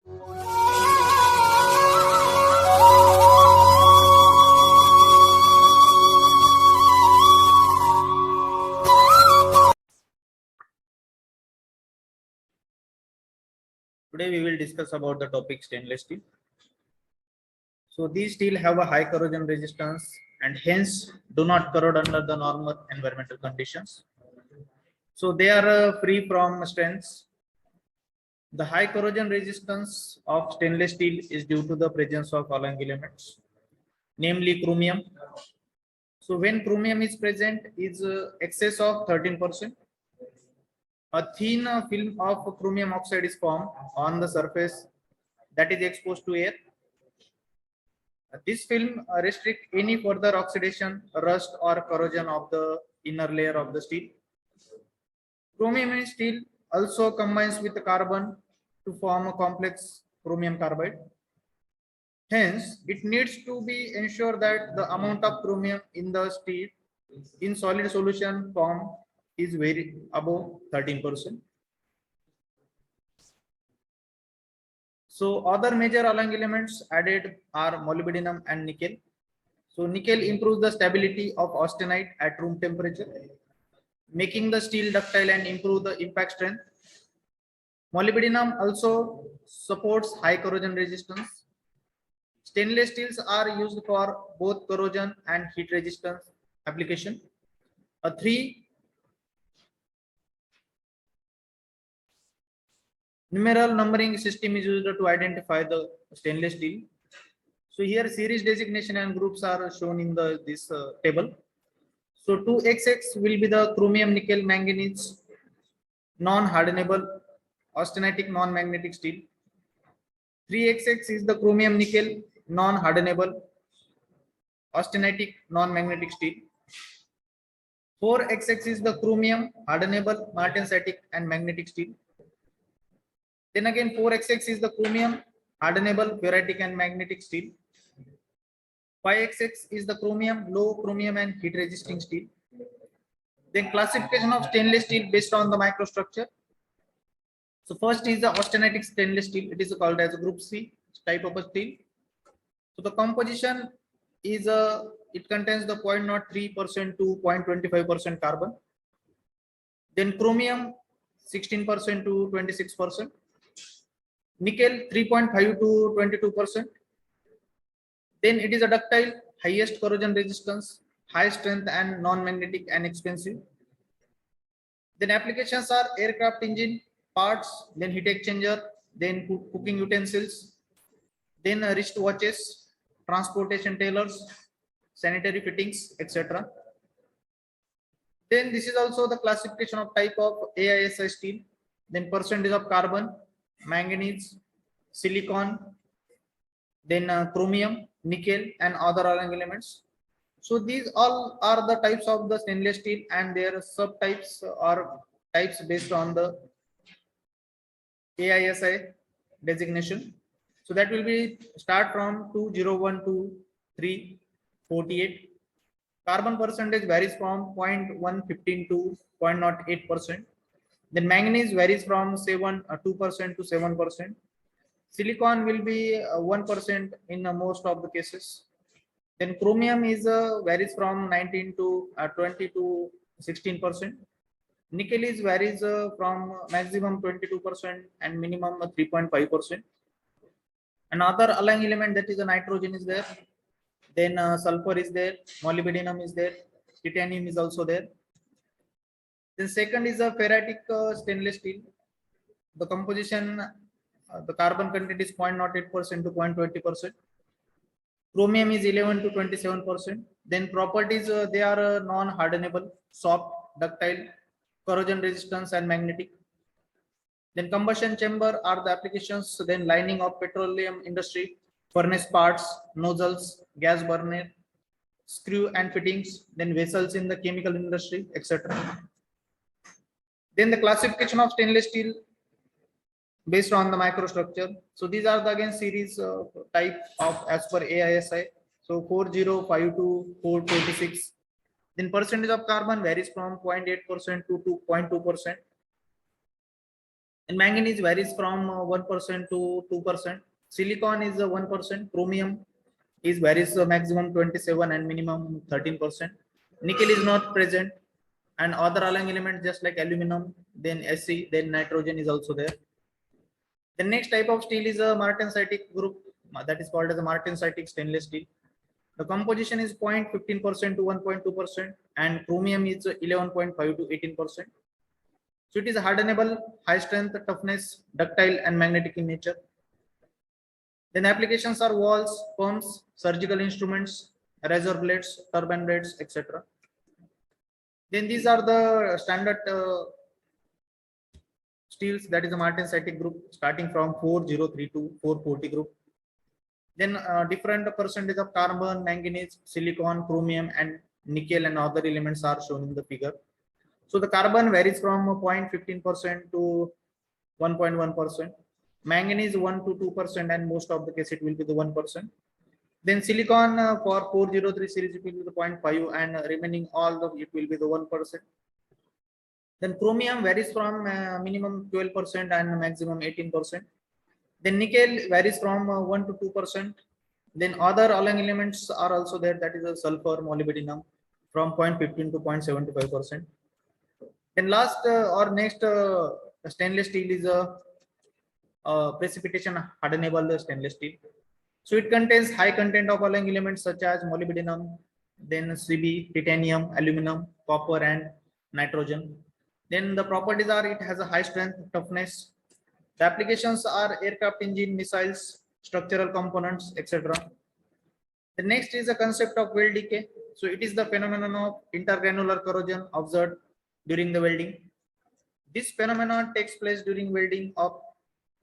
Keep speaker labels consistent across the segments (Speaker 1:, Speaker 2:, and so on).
Speaker 1: Today we will discuss about the topic stainless steel. So these steel have a high corrosion resistance and hence do not corrode under the normal environmental conditions. So they are free from strengths. The high corrosion resistance of stainless steel is due to the presence of alloying elements, namely chromium. So when chromium is present, is excess of 13%. A thin film of chromium oxide is formed on the surface that is exposed to air. This film restrict any further oxidation, rust or corrosion of the inner layer of the steel. Chromium in steel also combines with carbon to form a complex chromium carbide. Hence, it needs to be ensured that the amount of chromium in the steel in solid solution form is very above 13%. So other major alloying elements added are molybdenum and nickel. So nickel improves the stability of austenite at room temperature, making the steel ductile and improve the impact strength. Molybdenum also supports high corrosion resistance. Stainless steels are used for both corrosion and heat resistance application. A three numeral numbering system is used to identify the stainless steel. So here series designation and groups are shown in this table. So 2XX will be the chromium nickel manganese non-hardenable austenitic non-magnetic steel. 3XX is the chromium nickel non-hardenable austenitic non-magnetic steel. 4XX is the chromium hardenable martensitic and magnetic steel. Then again 4XX is the chromium hardenable ferritic and magnetic steel. 5XX is the chromium low chromium and heat resisting steel. Then classification of stainless steel based on the microstructure. So first is the austenitic stainless steel. It is called as a group C type of a steel. So the composition is it contains the 0.03% to 0.25% carbon. Then chromium 16% to 26%. Nickel 3.5 to 22%. Then it is a ductile, highest corrosion resistance, high strength and non-magnetic and expensive. Then applications are aircraft engine, parts, then heat exchanger, then cooking utensils, then wrist watches, transportation tailors, sanitary fittings, etc. Then this is also the classification of type of AISI steel, then percentage of carbon, manganese, silicon, then chromium, nickel and other alloying elements. So these all are the types of the stainless steel and their subtypes or types based on the AISI designation. So that will be start from 201 to 348. Carbon percentage varies from 0.115 to 0.08%. Then manganese varies from 2% to 7%. Silicon will be 1% in most of the cases. Then chromium is varies from 19 to 20 to 16%. Nickel is varies from maximum 22% and minimum 3.5%. Another alloying element that is a nitrogen is there. Then sulfur is there, molybdenum is there, titanium is also there. Then second is a ferritic stainless steel. The composition, the carbon content is 0.08% to 0.20%. Chromium is 11 to 27%. Then properties, they are non-hardenable, soft, ductile, corrosion resistance and magnetic. Then combustion chamber are the applications, then lining of petroleum industry, furnace parts, nozzles, gas burner, screw and fittings, then vessels in the chemical industry, etc. Then the classification of stainless steel based on the microstructure. So these are the again series type of as per AISI. So 4052 to 426. Then percentage of carbon varies from 0.8% to 2.2%. And manganese varies from 1% to 2%. Silicon is 1%. Chromium is varies maximum 27 and minimum 13%. Nickel is not present, and other alloying elements just like aluminum, then Se, then nitrogen is also there. The next type of steel is a martensitic group, that is called as a martensitic stainless steel. The composition is 0.15% to 1.2%, and chromium is 11.5 to 18%. So it is hardenable, high strength, toughness, ductile, and magnetic in nature. Then applications are walls, pumps, surgical instruments, razor blades, turbine blades, etc. Then these are the standard steels, that is a martensitic group, starting from 4032 to 440 group. Then different percentage of carbon, manganese, silicon, chromium, and nickel and other elements are shown in the figure. So the carbon varies from 0.15% to 1.1%. Manganese 1 to 2%, and most of the case it will be the 1%. Then silicon for 403 series it will be the 0.5, and remaining all of it will be the 1%. Then chromium varies from minimum 12% and maximum 18%. Then nickel varies from 1 to 2%. Then other alloying elements are also there, that is a sulfur, molybdenum from 0.15 to 0.75%. Then last or next stainless steel is a precipitation hardenable stainless steel. So it contains high content of alloying elements such as molybdenum, then Cb, titanium, aluminum, copper, and nitrogen. Then the properties are it has a high strength, toughness. The applications are aircraft engine, missiles, structural components, etc. The next is the concept of weld decay. So it is the phenomenon of intergranular corrosion observed during the welding. This phenomenon takes place during welding of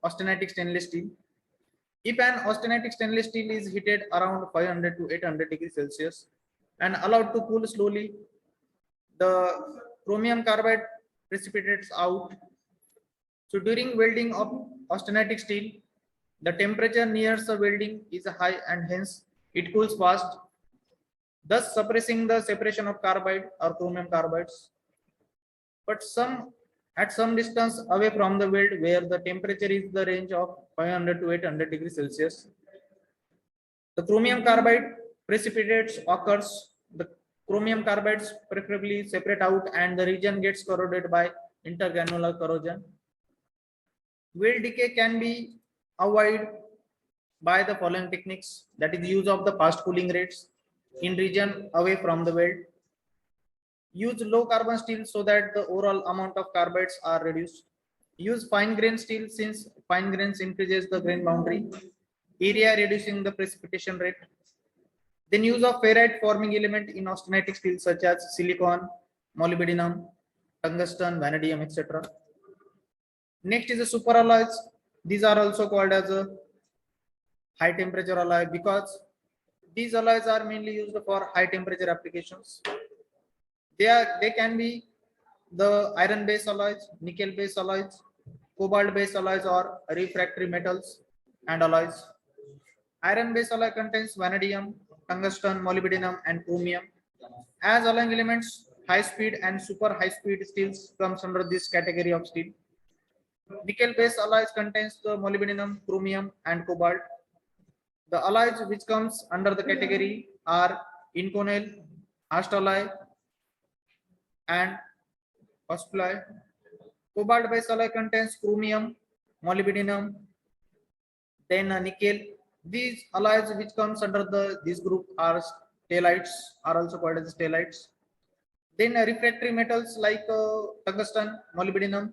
Speaker 1: austenitic stainless steel. If an austenitic stainless steel is heated around 500 to 800 degrees Celsius and allowed to cool slowly, the chromium carbide precipitates out. So during welding of austenitic steel, the temperature near the welding is high and hence it cools fast, thus suppressing the separation of carbide or chromium carbides. But at some distance away from the weld where the temperature is the range of 500 to 800 degrees Celsius, the chromium carbide precipitates occurs. The chromium carbides preferably separate out and the region gets corroded by intergranular corrosion. Weld decay can be avoided by the following techniques, that is use of the fast cooling rates in region away from the weld. Use low carbon steel so that the overall amount of carbides are reduced. Use fine grain steel since fine grains increases the grain boundary area, reducing the precipitation rate. Then use of ferrite forming element in austenitic steel such as silicon, molybdenum, tungsten, vanadium, etc. Next is the super alloys. These are also called as a high temperature alloy because these alloys are mainly used for high temperature applications. They can be the iron based alloys, nickel based alloys, cobalt based alloys, or refractory metals and alloys. Iron based alloy contains vanadium, tungsten, molybdenum, and chromium. As alloying elements, high speed and super high speed steels comes under this category of steel. Nickel based alloys contains the molybdenum, chromium, and cobalt. The alloys which comes under the category are inconel, alloy, and hospalloy. Cobalt based alloy contains chromium, molybdenum, then nickel. These alloys which comes under this group are stellites, are also called as stellites. Then refractory metals like tungsten, molybdenum,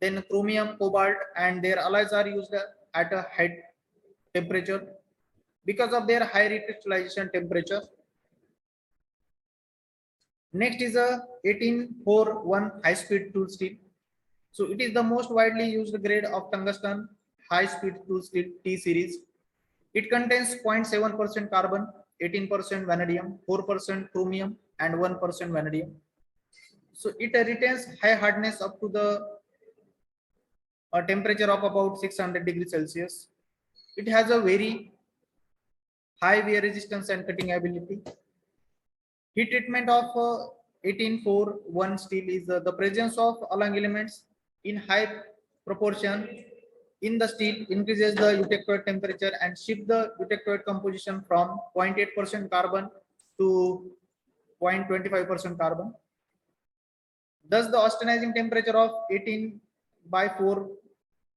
Speaker 1: then chromium, cobalt, and their alloys are used at a high temperature because of their high recrystallization temperature. Next is a 1841 high-speed tool steel. So it is the most widely used grade of tungsten high-speed tool steel T series. It contains 0.7% carbon, 18% vanadium, 4% chromium, and 1% vanadium. So it retains high hardness up to the temperature of about 600 degrees Celsius. It has a very high wear resistance and cutting ability. Heat treatment of 1841 steel is the presence of alloying elements in high proportion in the steel increases the eutectoid temperature and shift the eutectoid composition from 0.8% carbon to 0.25% carbon. Thus, the austenizing temperature of 18 by 4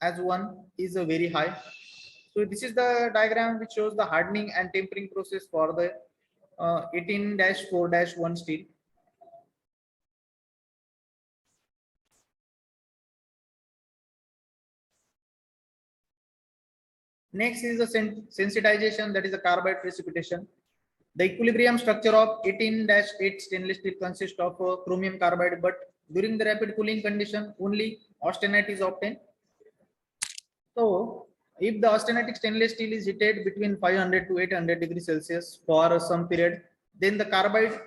Speaker 1: as 1 is a very high. So this is the diagram which shows the hardening and tempering process for the 18-4-1 steel. Next is the sensitization, that is the carbide precipitation. The equilibrium structure of 18-8 stainless steel consists of chromium carbide, but during the rapid cooling condition, only austenite is obtained. So, if the austenitic stainless steel is heated between 500 to 800 degrees Celsius for some period, then the carbide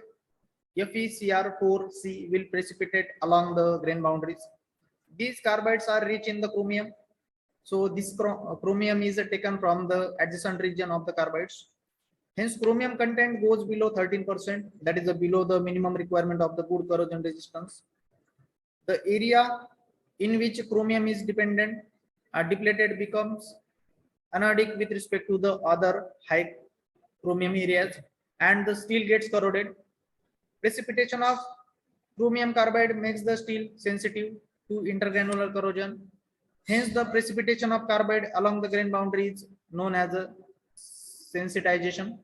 Speaker 1: FeCr4C will precipitate along the grain boundaries. These carbides are rich in the chromium. So this chromium is taken from the adjacent region of the carbides. Hence, chromium content goes below 13%. That is below the minimum requirement of the good corrosion resistance. The area in which chromium is depleted becomes anodic with respect to the other high chromium areas, and the steel gets corroded. Precipitation of chromium carbide makes the steel sensitive to intergranular corrosion. Hence, the precipitation of carbide along the grain boundary is known as a sensitization.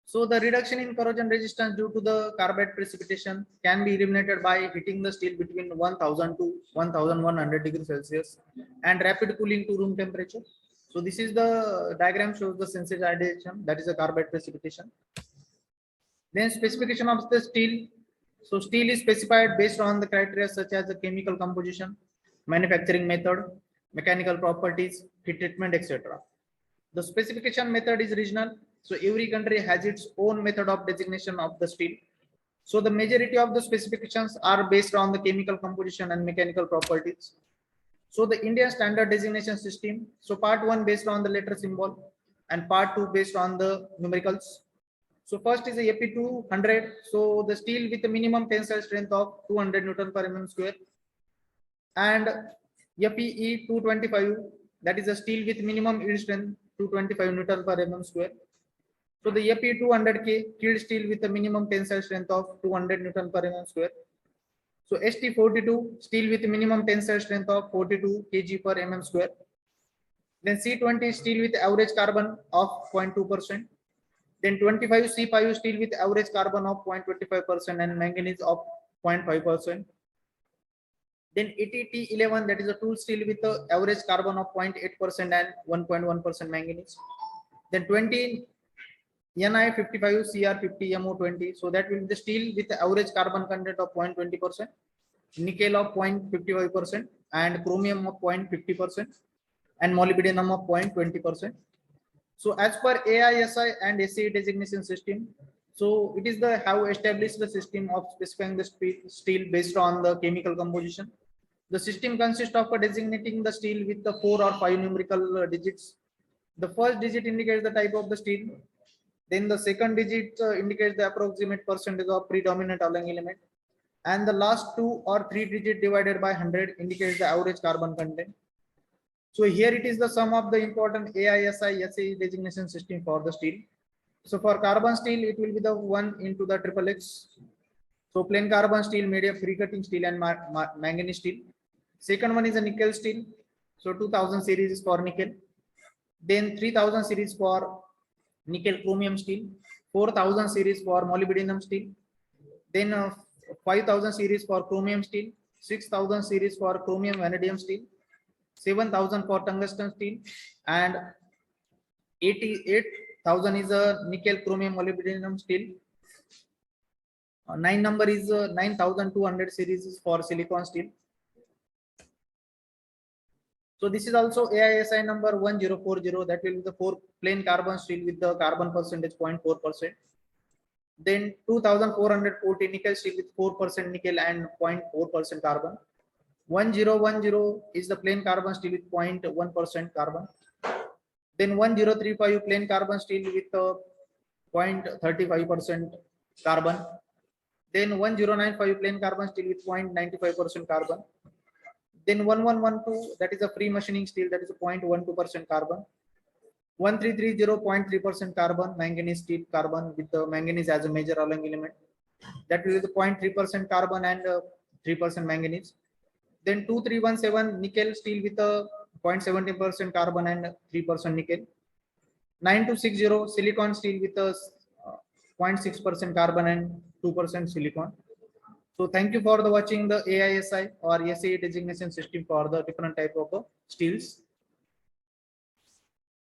Speaker 1: So, the reduction in corrosion resistance due to the carbide precipitation can be eliminated by heating the steel between 1000 to 1100 degrees Celsius and rapid cooling to room temperature. So, this is the diagram shows the sensitization, that is the carbide precipitation. Then specification of the steel. So steel is specified based on the criteria such as the chemical composition, manufacturing method, mechanical properties, heat treatment, etc. The specification method is regional. So every country has its own method of designation of the steel. So the majority of the specifications are based on the chemical composition and mechanical properties. So the Indian standard designation system. So part 1 based on the letter symbol and part 2 based on the numericals. So first is the Fe 200. So the steel with a minimum tensile strength of 200 Newton per mm square, and Fe 225, that is a steel with minimum yield strength 225 Newton per mm square. So the Fe 200K killed steel with a minimum tensile strength of 200 Newton per mm square. So ST42 steel with minimum tensile strength of 42 kg per mm square. Then C20 steel with average carbon of 0.2%. Then 25 C5 steel with average carbon of 0.25% and manganese of 0.5%. Then ATT11, that is a tool steel with the average carbon of 0.8% and 1.1% manganese. Then 20 Ni55 Cr50 Mo20, so that will be the steel with the average carbon content of 0.20%, nickel of 0.55%, and chromium of 0.50%, and molybdenum of 0.20%. So as per AISI and SCE designation system, so it is the have established the system of specifying the steel based on the chemical composition. The system consists of designating the steel with the 4 or 5 numerical digits. The first digit indicates the type of the steel. Then the second digit indicates the approximate percentage of predominant alloying element. And the last 2 or 3 digit divided by 100 indicates the average carbon content. So here it is the sum of the important AISI SAE designation system for the steel. So for carbon steel, it will be the 1 into the triple X. So plain carbon steel made of free cutting steel and manganese steel. Second one is a nickel steel. So 2000 series is for nickel. Then 3000 series for nickel chromium steel. 4000 series for molybdenum steel. Then 5000 series for chromium steel. 6000 series for chromium vanadium steel. 7,000 for tungsten steel, and 88,000 is a nickel chromium molybdenum steel. 9 number is 9,200 series is for silicon steel. So this is also AISI number 1040, that will be the 4 plain carbon steel with the carbon percentage 0.4%. Then 2,440 nickel steel with 4% nickel and 0.4% carbon. 1010 is the plain carbon steel with 0.1% carbon. Then 1035 plain carbon steel with 0.35% carbon. Then 1095 plain carbon steel with 0.95% carbon. Then 1112, that is a free machining steel, that is a 0.12% carbon. 1330, 0.3% carbon, manganese steel carbon with the manganese as a major alloying element. That will be the 0.3% carbon and 3% manganese. Then 2317 nickel steel with a 0.70% carbon and 3% nickel. 9260 silicon steel with a 0.6% carbon and 2% silicon. So thank you for the watching the AISI or SAE designation system for the different type of steels.